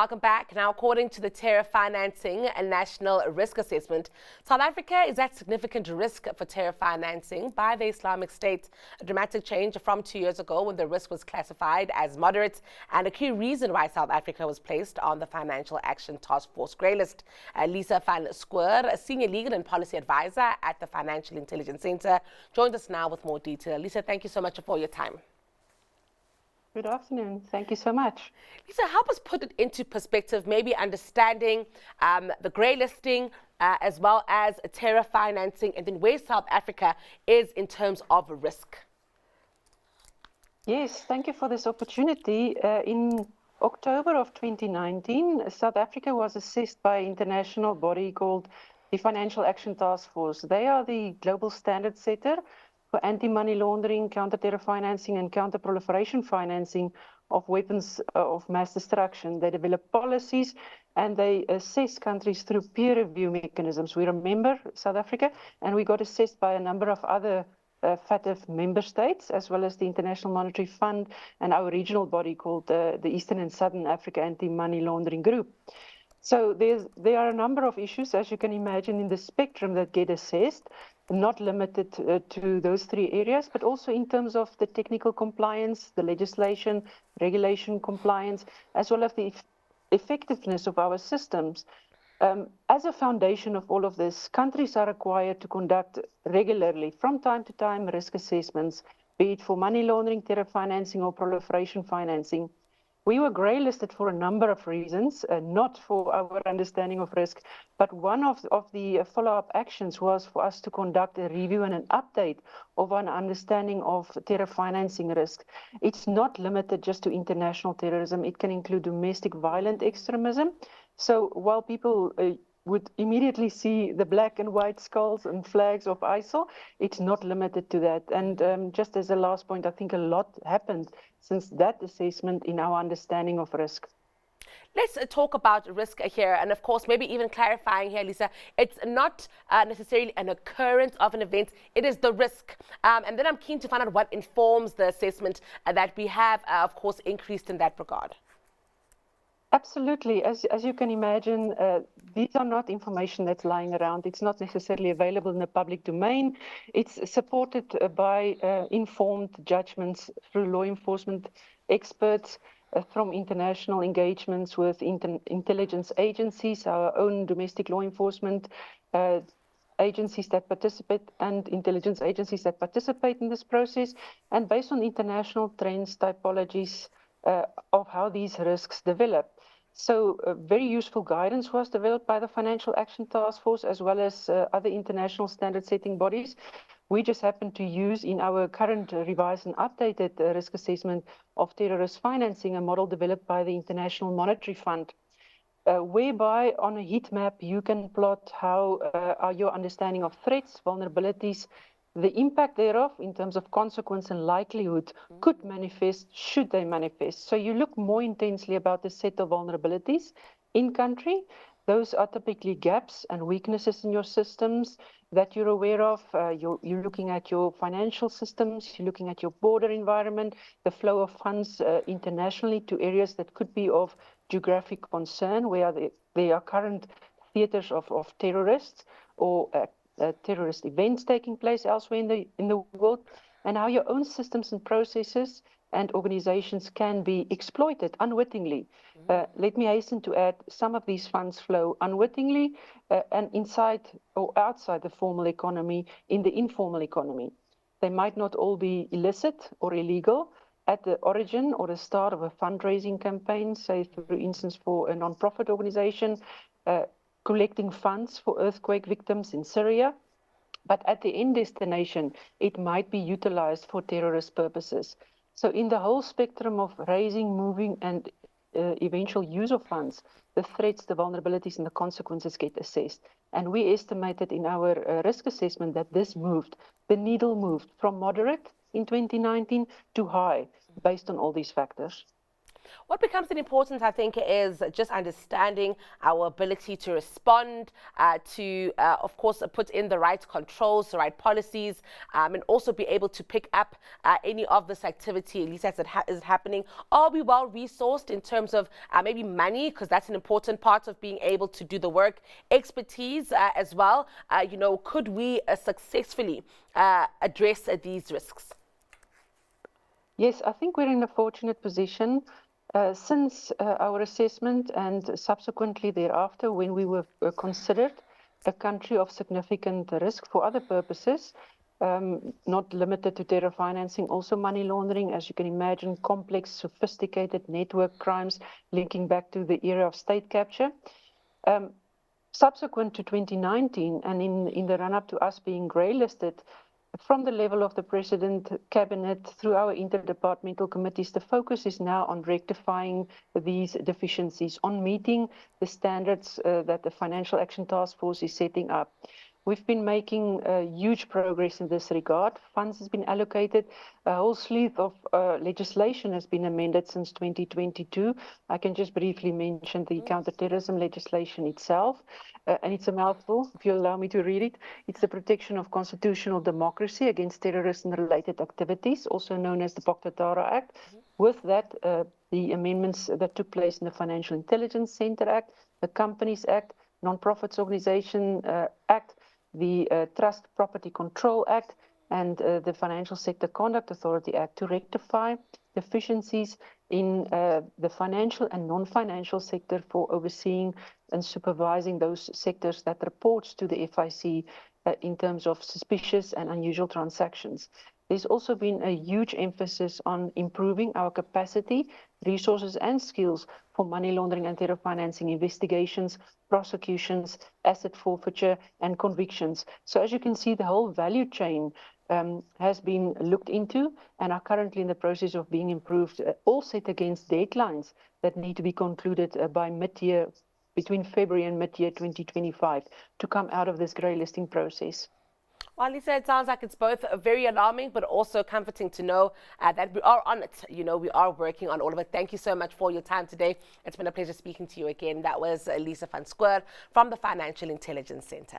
Welcome back. Now, according to the Terror Financing and National Risk Assessment, South Africa is at significant risk for terror financing by the Islamic State, a dramatic change from 2 years ago when the risk was classified as moderate and a key reason why South Africa was placed on the Financial Action Task Force greylist. Lize van Schoor, a senior legal and policy advisor at the Financial Intelligence Center, joins us now with more detail. Lize, thank you so much for your time. Good afternoon. Thank you so much. Lisa, help us put it into perspective, maybe understanding the grey listing as well as terror financing and then where South Africa is in terms of risk. Yes, thank you for this opportunity. In October of 2019, South Africa was assessed by an international body called the Financial Action Task Force. They are the global standard setter for anti-money laundering, counter-terror financing, and counter-proliferation financing of weapons of mass destruction. They develop policies and they assess countries through peer review mechanisms. We remember South Africa, and we got assessed by a number of other FATF member states, as well as the International Monetary Fund and our regional body called the Eastern and Southern Africa Anti-Money Laundering Group. So there are a number of issues, as you can imagine, in the spectrum that get assessed, not limited to those three areas, but also in terms of the technical compliance, the legislation, regulation compliance, as well as the effectiveness of our systems. As a foundation of all of this, countries are required to conduct regularly, from time to time, risk assessments, be it for money laundering, terror financing, or proliferation financing. We were grey-listed for a number of reasons, not for our understanding of risk, but one of the follow-up actions was for us to conduct a review and an update of our understanding of terror financing risk. It's not limited just to international terrorism. It can include domestic violent extremism. So while people would immediately see the black and white skulls and flags of ISIL, it's not limited to that. And just as a last point, I think a lot happened since that assessment in our understanding of risk. Let's talk about risk here, and of course, maybe even clarifying here, Lisa, it's not necessarily an occurrence of an event, it is the risk. And then I'm keen to find out what informs the assessment that we have, of course, increased in that regard. Absolutely. As you can imagine, these are not information that's lying around. It's not necessarily available in the public domain. It's supported by informed judgments through law enforcement experts, from international engagements with intelligence agencies, our own domestic law enforcement agencies that participate, and intelligence agencies that participate in this process, and based on international trends, typologies of how these risks develop. So very useful guidance was developed by the Financial Action Task Force, as well as other international standard setting bodies. We just happen to use in our current revised and updated risk assessment of terrorist financing a model developed by the International Monetary Fund, whereby on a heat map you can plot how your understanding of threats, vulnerabilities, the impact thereof in terms of consequence and likelihood could manifest should they manifest. So you look more intensely about the set of vulnerabilities in country. Those are typically gaps and weaknesses in your systems that you're aware of. You're looking at your financial systems, you're looking at your border environment, the flow of funds internationally to areas that could be of geographic concern, where there are current theaters of terrorists or terrorist events taking place elsewhere in the world, and how your own systems and processes and organizations can be exploited unwittingly. Let me hasten to add, some of these funds flow unwittingly and inside or outside the formal economy, in the informal economy. They might not all be illicit or illegal at the origin or the start of a fundraising campaign, say, for instance, for a non-profit organization, collecting funds for earthquake victims in Syria. But at the end destination, it might be utilized for terrorist purposes. So in the whole spectrum of raising, moving, and eventual use of funds, the threats, the vulnerabilities, and the consequences get assessed. And we estimated in our risk assessment that this moved, the needle moved from moderate in 2019 to high, based on all these factors. What becomes important, I think, is just understanding our ability to respond, of course, put in the right controls, the right policies, and also be able to pick up any of this activity, at least as it is happening. Are we well resourced in terms of maybe money, because that's an important part of being able to do the work, expertise as well? Could we successfully address these risks? Yes, I think we're in a fortunate position. Since our assessment and subsequently thereafter, when we were considered a country of significant risk for other purposes, not limited to terror financing, also money laundering, as you can imagine, complex, sophisticated network crimes linking back to the era of state capture. Subsequent to 2019 and in the run-up to us being greylisted, from the level of the President, Cabinet, through our interdepartmental committees, the focus is now on rectifying these deficiencies, on meeting the standards that the Financial Action Task Force is setting up. We've been making huge progress in this regard. Funds has been allocated. A whole slew of legislation has been amended since 2022. I can just briefly mention the counterterrorism legislation itself. And it's a mouthful, if you allow me to read it. It's the protection of constitutional democracy against terrorism and related activities, also known as the Boktatara Act. With that, the amendments that took place in the Financial Intelligence Center Act, the Companies Act, Non-Profits Organization Act, the Trust Property Control Act, and the Financial Sector Conduct Authority Act to rectify deficiencies in the financial and non-financial sector for overseeing and supervising those sectors that reports to the FIC in terms of suspicious and unusual transactions. There's also been a huge emphasis on improving our capacity, resources, and skills for money laundering and terror financing investigations, prosecutions, asset forfeiture, and convictions. So as you can see, the whole value chain has been looked into and are currently in the process of being improved, all set against deadlines that need to be concluded by mid-year, between February and mid-year 2025, to come out of this grey listing process. Well, Lisa, it sounds like it's both very alarming, but also comforting to know that we are on it. We are working on all of it. Thank you so much for your time today. It's been a pleasure speaking to you again. That was Lize van Schoor from the Financial Intelligence Center.